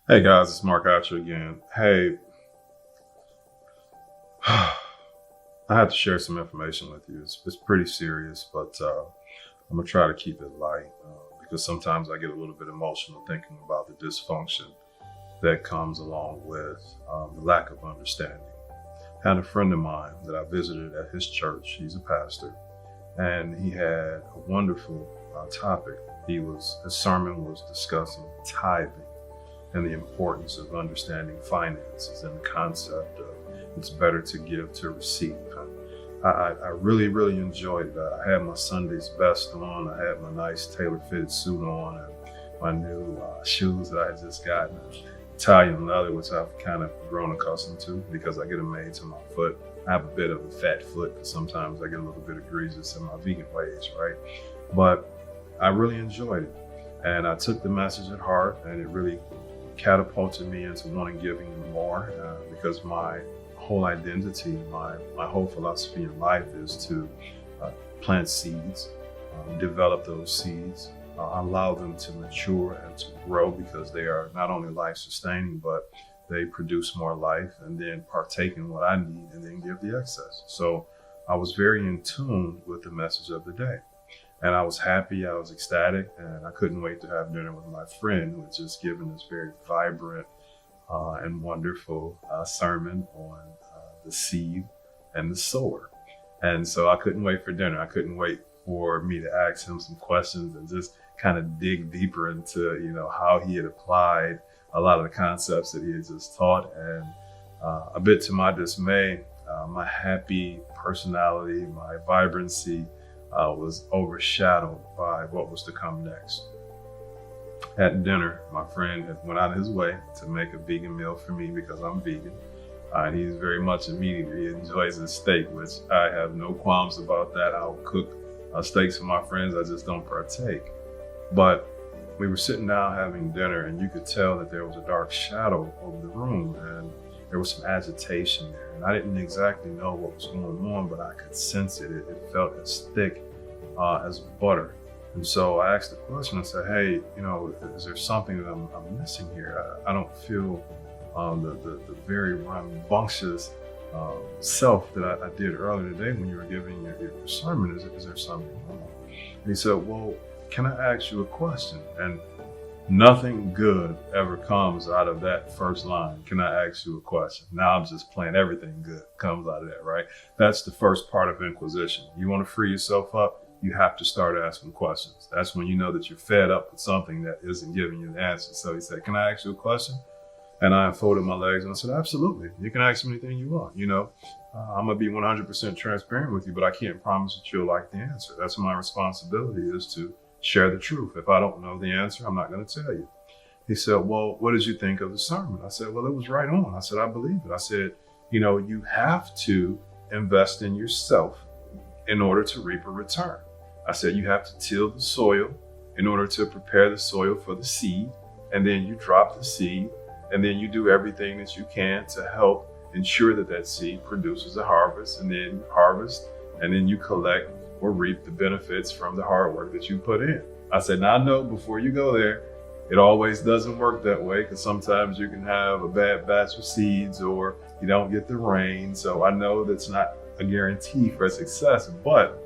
Hey guys, it's Marc Hatcher again. Hey, I had to share some information with you. It's pretty serious, but I'm gonna try to keep it light because sometimes I get a little bit emotional thinking about the dysfunction that comes along with the lack of understanding. I had a friend of mine that I visited at his church. He's a pastor, and he had a wonderful topic. His sermon was discussing tithing and the importance of understanding finances and the concept of it's better to give to receive. I really, really enjoyed that. I had my Sunday's best on. I had my nice tailor-fitted suit on and my new shoes that I had just gotten. Italian leather, which I've kind of grown accustomed to because I get them made to my foot. I have a bit of a fat foot because sometimes I get a little bit egregious in my vegan ways, right? But I really enjoyed it. And I took the message at heart, and it really catapulted me into wanting giving more because my whole identity, my whole philosophy in life is to plant seeds, develop those seeds, allow them to mature and to grow because they are not only life sustaining, but they produce more life, and then partake in what I need and then give the excess. So I was very in tune with the message of the day. And I was happy, I was ecstatic, and I couldn't wait to have dinner with my friend who had just given this very vibrant and wonderful sermon on the seed and the sower. And so I couldn't wait for dinner. I couldn't wait for me to ask him some questions and just kind of dig deeper into, how he had applied a lot of the concepts that he had just taught. And a bit to my dismay, my happy personality, my vibrancy, was overshadowed by what was to come next. At dinner, my friend had went out of his way to make a vegan meal for me because I'm vegan. And he's very much a meat eater. He enjoys his steak, which I have no qualms about that. I'll cook steaks for my friends. I just don't partake. But we were sitting down having dinner, and you could tell that there was a dark shadow over the room, and there was some agitation there. And I didn't exactly know what was going on, but I could sense it. It felt as thick as butter. And so I asked the question. I said, hey, is there something that I'm missing here? I don't feel the very rambunctious self that I did earlier today when you were giving your sermon. Is there something wrong? And he said, well, can I ask you a question? And nothing good ever comes out of that first line. Can I ask you a question? Now I'm just playing everything good comes out of that, right? That's the first part of inquisition. You want to free yourself up, you have to start asking questions. That's when you know that you're fed up with something that isn't giving you the answer. So he said, can I ask you a question? And I unfolded my legs and I said, absolutely. You can ask me anything you want. I'm going to be 100% transparent with you, but I can't promise that you'll like the answer. That's my responsibility, is to share the truth. If I don't know the answer, I'm not going to tell you. He said, well, what did you think of the sermon? I said, well, it was right on. I said, I believe it. I said, you have to invest in yourself in order to reap a return. I said, you have to till the soil in order to prepare the soil for the seed. And then you drop the seed, and then you do everything that you can to help ensure that seed produces a harvest, and then you harvest, and then you collect or reap the benefits from the hard work that you put in. I said, now I know before you go there, it always doesn't work that way, because sometimes you can have a bad batch of seeds or you don't get the rain. So I know that's not a guarantee for success, but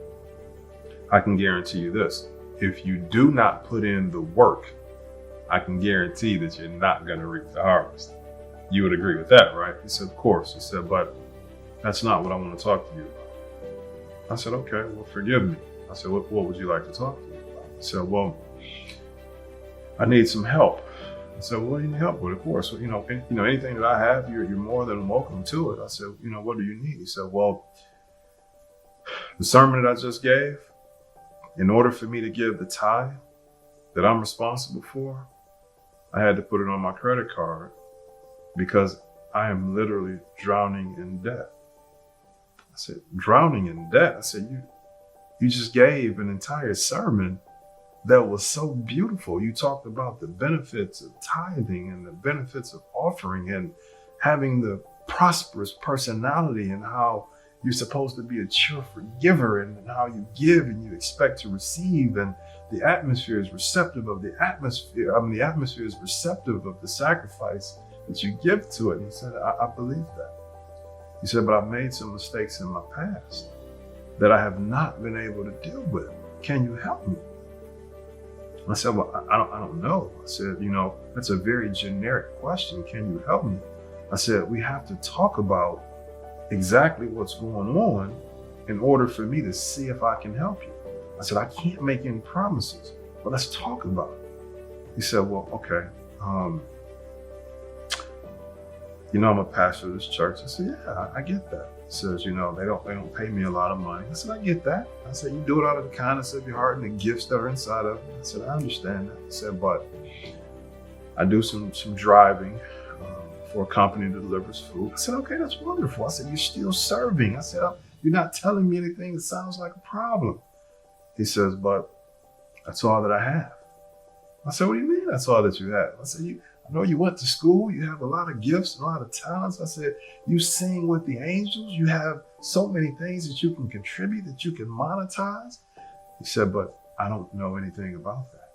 I can guarantee you this. If you do not put in the work, I can guarantee that you're not going to reap the harvest. You would agree with that, right? He said, of course. He said, but that's not what I want to talk to you about. I said, okay, well, forgive me. I said, what would you like to talk to me about? He said, well, I need some help. I said, well, what do you need help with? Of course, anything that I have, you're more than welcome to it. I said, what do you need? He said, well, the sermon that I just gave, in order for me to give the tithe that I'm responsible for, I had to put it on my credit card because I am literally drowning in debt. I said, drowning in debt? I said, you just gave an entire sermon that was so beautiful. You talked about the benefits of tithing and the benefits of offering and having the prosperous personality, and how you're supposed to be a cheerful giver, and how you give and you expect to receive, and the atmosphere is receptive of the atmosphere. I mean, the atmosphere is receptive of the sacrifice that you give to it. He said, I believe that. He said, but I've made some mistakes in my past that I have not been able to deal with. Can you help me? I said, well, I don't know. I said, that's a very generic question. Can you help me? I said, we have to talk about exactly what's going on in order for me to see if I can help you. I said, I can't make any promises, but let's talk about it. He said, well, okay. I'm a pastor of this church. I said, yeah, I get that. He says, they don't pay me a lot of money. I said, I get that. I said, you do it out of the kindness of your heart and the gifts that are inside of you. I said, I understand that. He said, but I do some driving for a company that delivers food. I said, okay, that's wonderful. I said, you're still serving. I said, you're not telling me anything that sounds like a problem. He says, but that's all that I have. I said, what do you mean that's all that you have? I said, I know you went to school, you have a lot of gifts and a lot of talents. I said, you sing with the angels, you have so many things that you can contribute, that you can monetize. He said, but I don't know anything about that.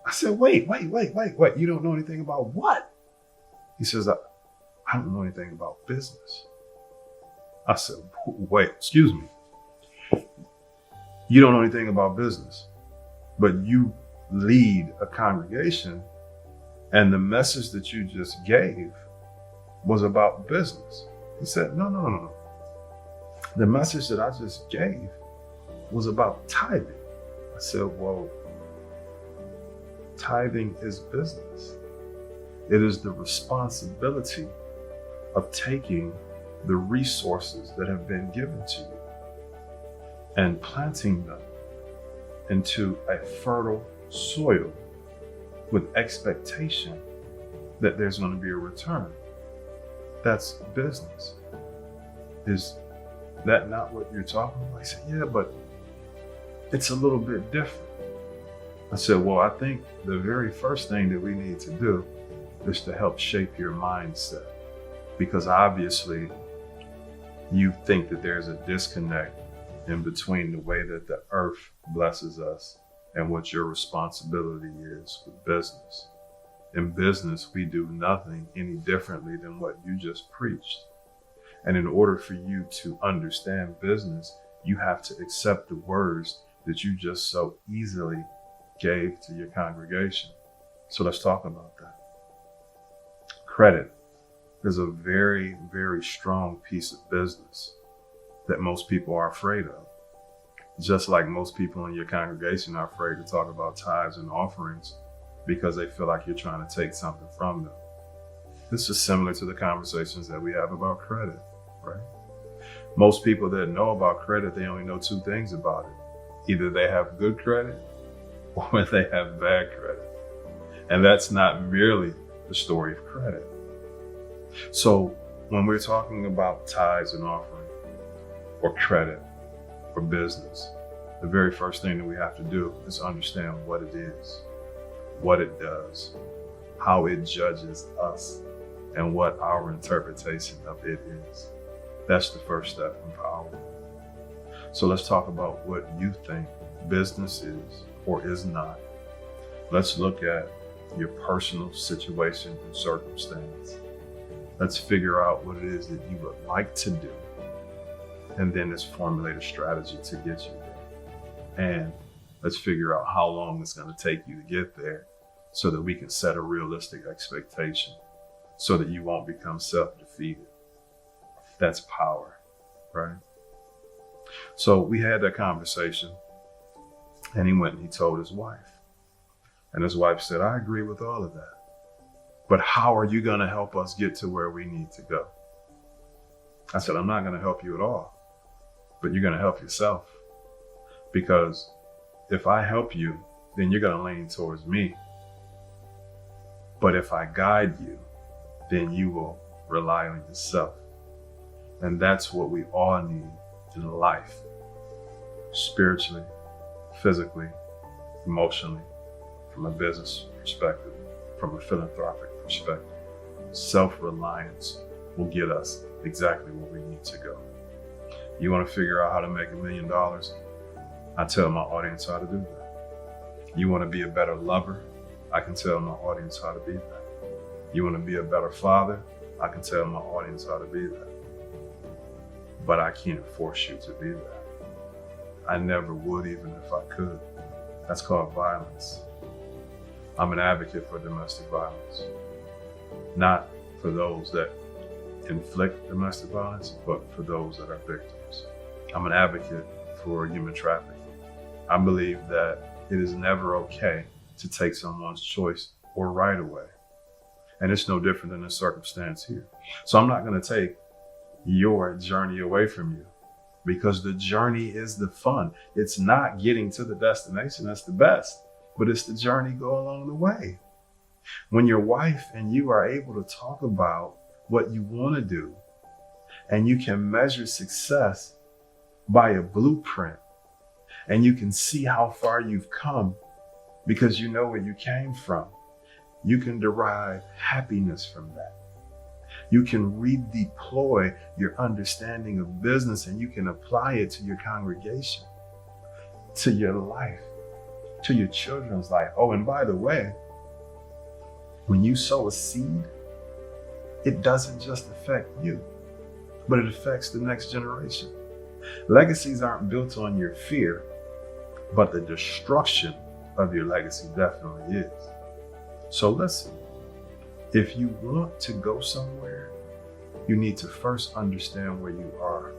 I said, wait, you don't know anything about what? He says, I don't know anything about business. I said, wait, excuse me. You don't know anything about business, but you lead a congregation, and the message that you just gave was about business. He said, no. The message that I just gave was about tithing. I said, well, tithing is business. It is the responsibility of taking the resources that have been given to you and planting them into a fertile soil with expectation that there's going to be a return. That's business. Is that not what you're talking about? I said, yeah, but it's a little bit different. I said, well, I think the very first thing that we need to do is to help shape your mindset, because obviously you think that there's a disconnect in between the way that the earth blesses us and what your responsibility is with business. In business, we do nothing any differently than what you just preached. And in order for you to understand business, you have to accept the words that you just so easily gave to your congregation. So let's talk about that. Credit is a very, very strong piece of business that most people are afraid of. Just like most people in your congregation are afraid to talk about tithes and offerings because they feel like you're trying to take something from them. This is similar to the conversations that we have about credit, right? Most people that know about credit, they only know two things about it. Either they have good credit or they have bad credit. And that's not merely the story of credit. So when we're talking about tithes and offering or credit or business, the very first thing that we have to do is understand what it is, what it does, how it judges us, and what our interpretation of it is. That's the first step in power. So let's talk about what you think business is or is not. Let's look at your personal situation and circumstance. Let's figure out what it is that you would like to do. And then let's formulate a strategy to get you there. And let's figure out how long it's going to take you to get there so that we can set a realistic expectation so that you won't become self-defeated. That's power, right? So we had that conversation, and he went and he told his wife. And his wife said, I agree with all of that. But how are you going to help us get to where we need to go? I said, I'm not going to help you at all, but you're going to help yourself. Because if I help you, then you're going to lean towards me. But if I guide you, then you will rely on yourself. And that's what we all need in life, spiritually, physically, emotionally, from a business perspective, from a philanthropic perspective. Self-reliance will get us exactly where we need to go. You want to figure out how to make $1 million? I tell my audience how to do that. You want to be a better lover? I can tell my audience how to be that. You want to be a better father? I can tell my audience how to be that. But I can't force you to be that. I never would, even if I could. That's called violence. I'm an advocate for domestic violence. Not for those that inflict domestic violence, but for those that are victims. I'm an advocate for human trafficking. I believe that it is never okay to take someone's choice or right away. And it's no different than the circumstance here. So I'm not going to take your journey away from you, because the journey is the fun. It's not getting to the destination that's the best, but it's the journey go along the way. When your wife and you are able to talk about what you want to do, and you can measure success by a blueprint, and you can see how far you've come because you know where you came from, you can derive happiness from that. You can redeploy your understanding of business, and you can apply it to your congregation, to your life, to your children's life. Oh, and by the way, when you sow a seed, it doesn't just affect you, but it affects the next generation. Legacies aren't built on your fear, but the destruction of your legacy definitely is. So listen, if you want to go somewhere, you need to first understand where you are.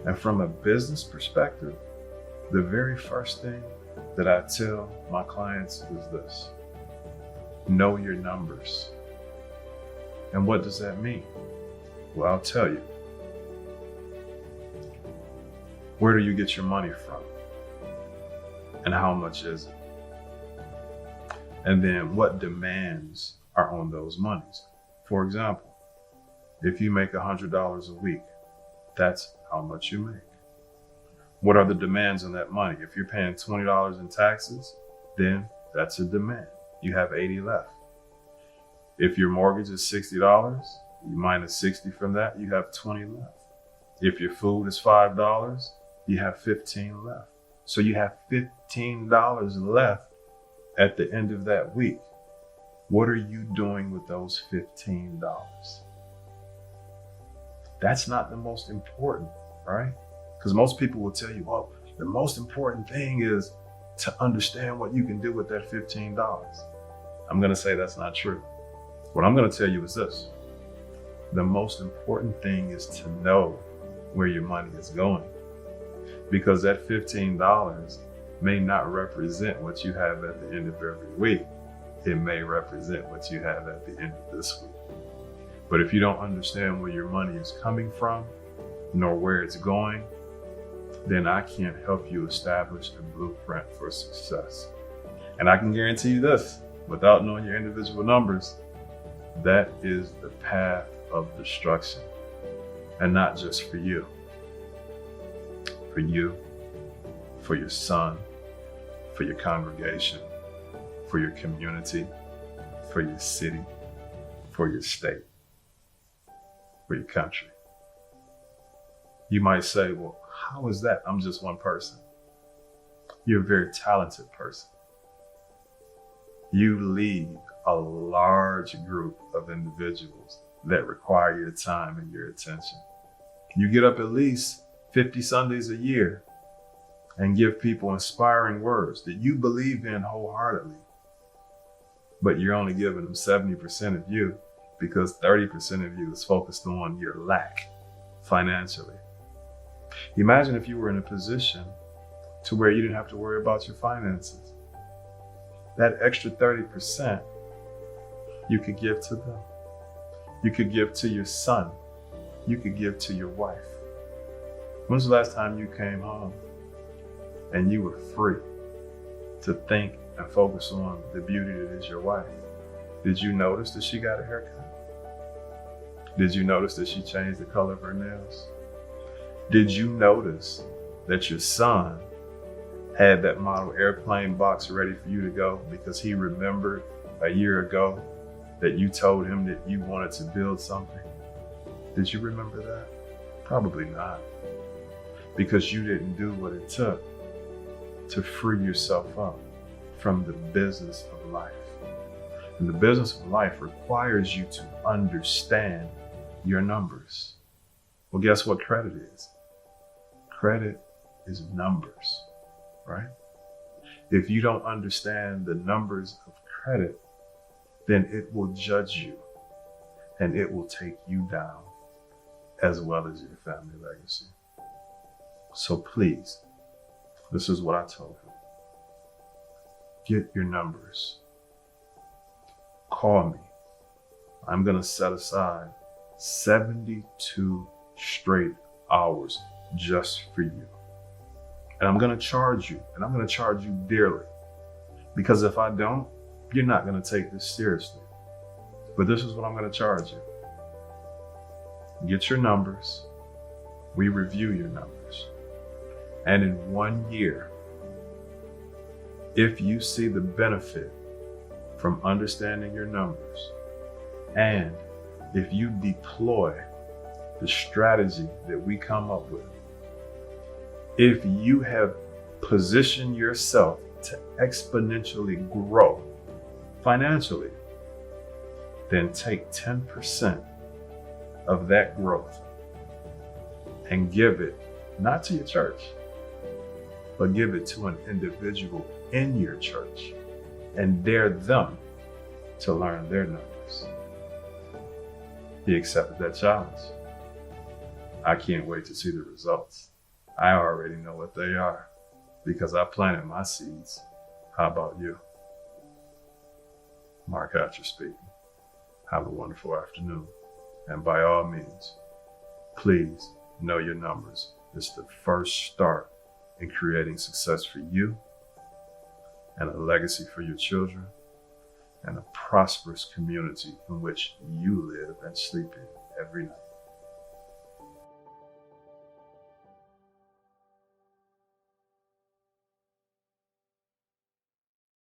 And from a business perspective, the very first thing that I tell my clients is this: know your numbers. And what does that mean? Well, I'll tell you. Where do you get your money from? And how much is it? And then what demands are on those monies? For example, if you make $100 a week, that's how much you make. What are the demands on that money? If you're paying $20 in taxes, then that's a demand. You have 80 left. If your mortgage is $60, you minus 60 from that, you have 20 left. If your food is $5, you have 15 left. So you have $15 left at the end of that week. What are you doing with those $15? That's not the most important, right? Because most people will tell you, well, the most important thing is to understand what you can do with that $15. I'm going to say that's not true. What I'm going to tell you is this: the most important thing is to know where your money is going, because that $15 may not represent what you have at the end of every week. It may represent what you have at the end of this week. But if you don't understand where your money is coming from, nor where it's going, then I can't help you establish a blueprint for success. And I can guarantee you this, without knowing your individual numbers, that is the path of destruction. And not just for you. For you, for your son, for your congregation, for your community, for your city, for your state, for your country. You might say, well, how is that? I'm just one person. You're a very talented person. You lead a large group of individuals that require your time and your attention. You get up at least 50 Sundays a year and give people inspiring words that you believe in wholeheartedly, but you're only giving them 70% of you because 30% of you is focused on your lack financially. Imagine if you were in a position to where you didn't have to worry about your finances. That extra 30% you could give to them. You could give to your son. You could give to your wife. When's the last time you came home and you were free to think and focus on the beauty that is your wife? Did you notice that she got a haircut? Did you notice that she changed the color of her nails? Did you notice that your son had that model airplane box ready for you to go because he remembered a year ago that you told him that you wanted to build something? Did you remember that? Probably not, because you didn't do what it took to free yourself up from the business of life. And the business of life requires you to understand your numbers. Well, guess what credit is? Credit is numbers, right? If you don't understand the numbers of credit, then it will judge you and it will take you down as well as your family legacy. So please, this is what I told him. Get your numbers. Call me. I'm going to set aside 72 straight hours just for you. And I'm going to charge you, and I'm going to charge you dearly. Because if I don't, you're not going to take this seriously. But this is what I'm going to charge you. Get your numbers. We review your numbers. And in 1 year, if you see the benefit from understanding your numbers, and if you deploy the strategy that we come up with, if you have positioned yourself to exponentially grow financially, then take 10% of that growth and give it not to your church, but give it to an individual in your church and dare them to learn their numbers. He accepted that challenge. I can't wait to see the results. I already know what they are because I planted my seeds. How about you? Marc Hatcher speaking. Have a wonderful afternoon. And by all means, please know your numbers. It's the first start in creating success for you and a legacy for your children and a prosperous community in which you live and sleep in every night.